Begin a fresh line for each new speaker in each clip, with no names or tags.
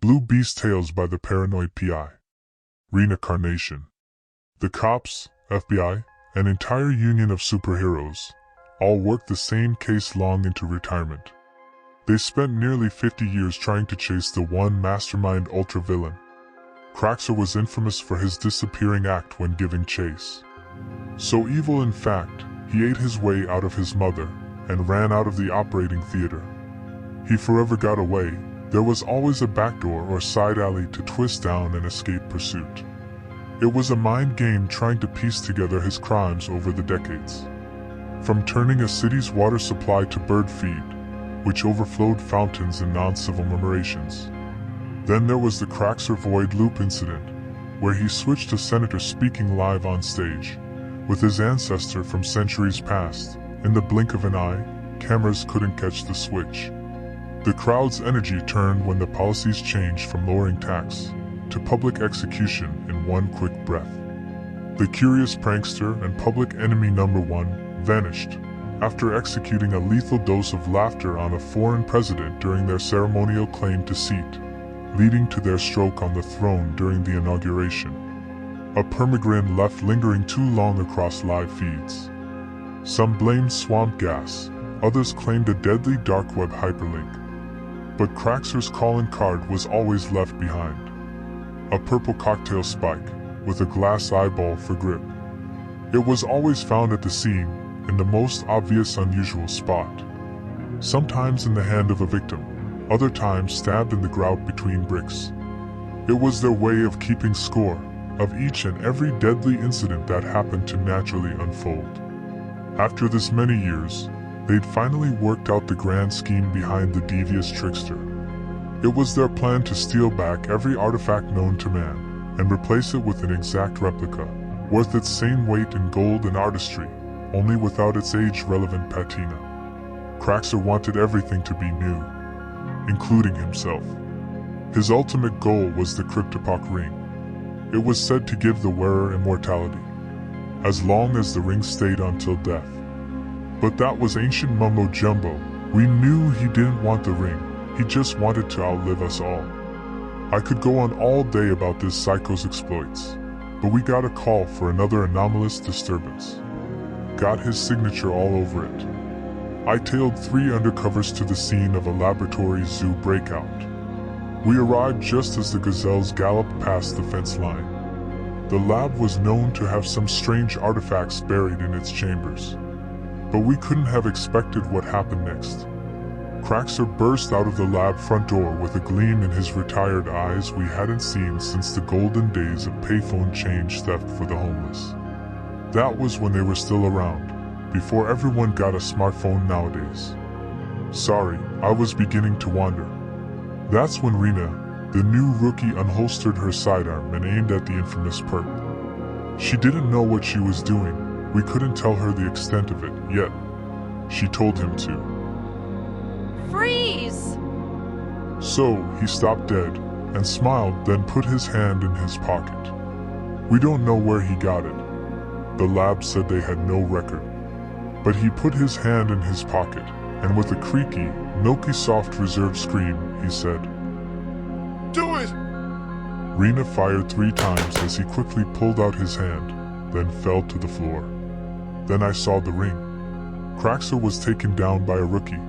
Blue Beast Tales by the Paranoid P.I. Reena Carnation. The cops, FBI, an entire union of superheroes, all worked the same case long into retirement. They spent nearly 50 years trying to chase the one mastermind ultra-villain. Craxer was infamous for his disappearing act when giving chase. So evil in fact, he ate his way out of his mother and ran out of the operating theater. He forever got away. There was always a backdoor or side alley to twist down and escape pursuit. It was a mind game trying to piece together his crimes over the decades. From turning a city's water supply to bird feed, which overflowed fountains and non-civil murmurations. Then there was the Craxer Void Loop incident, where he switched to Senator speaking live on stage, with his ancestor from centuries past. In the blink of an eye, cameras couldn't catch the switch. The crowd's energy turned when the policies changed from lowering tax to public execution in one quick breath. The curious prankster and public enemy number one vanished after executing a lethal dose of laughter on a foreign president during their ceremonial claim to seat, leading to their stroke on the throne during the inauguration. A permagrin left lingering too long across live feeds. Some blamed swamp gas, others claimed a deadly dark web hyperlink. But Craxer's calling card was always left behind. A purple cocktail spike, with a glass eyeball for grip. It was always found at the scene, in the most obvious unusual spot. Sometimes in the hand of a victim, other times stabbed in the grout between bricks. It was their way of keeping score of each and every deadly incident that happened to naturally unfold. After this many years, they'd finally worked out the grand scheme behind the devious trickster. It was their plan to steal back every artifact known to man, and replace it with an exact replica, worth its same weight in gold and artistry, only without its age-relevant patina. Craxer wanted everything to be new, including himself. His ultimate goal was the Cryptopoch ring. It was said to give the wearer immortality, as long as the ring stayed until death. But that was ancient mumbo-jumbo. We knew he didn't want the ring, he just wanted to outlive us all. I could go on all day about this psycho's exploits, but we got a call for another anomalous disturbance. Got his signature all over it. I tailed 3 undercovers to the scene of a laboratory zoo breakout. We arrived just as the gazelles galloped past the fence line. The lab was known to have some strange artifacts buried in its chambers. But we couldn't have expected what happened next. Craxer burst out of the lab front door with a gleam in his retired eyes we hadn't seen since the golden days of payphone change theft for the homeless. That was when they were still around, before everyone got a smartphone nowadays. Sorry, I was beginning to wander. That's when Reena, the new rookie, unholstered her sidearm and aimed at the infamous perp. She didn't know what she was doing. We couldn't tell her the extent of it, yet she told him to
freeze!
So he stopped dead and smiled, then put his hand in his pocket. We don't know where he got it. The lab said they had no record. But he put his hand in his pocket, and with a creaky, milky soft reserved scream, he said,
"Do it!"
Reena fired 3 times as he quickly pulled out his hand, then fell to the floor. Then I saw the ring. Craxer was taken down by a rookie.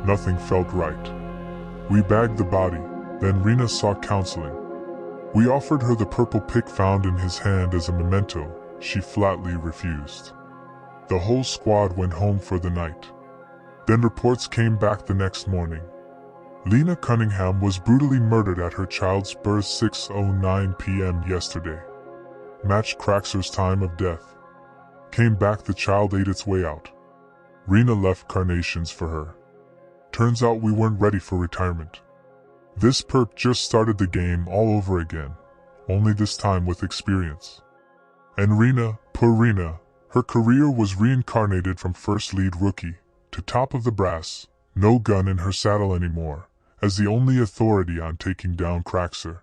Nothing felt right. We bagged the body, then Reena sought counseling. We offered her the purple pick found in his hand as a memento. She flatly refused. The whole squad went home for the night. Then reports came back the next morning. Lena Cunningham was brutally murdered at her child's birth 6:09 p.m. yesterday. Matched Craxer's time of death. Came back, the child ate its way out. Reena left carnations for her. Turns out we weren't ready for retirement. This perp just started the game all over again, only this time with experience. And Reena, poor Reena, her career was reincarnated from first lead rookie to top of the brass, no gun in her saddle anymore, as the only authority on taking down Craxer.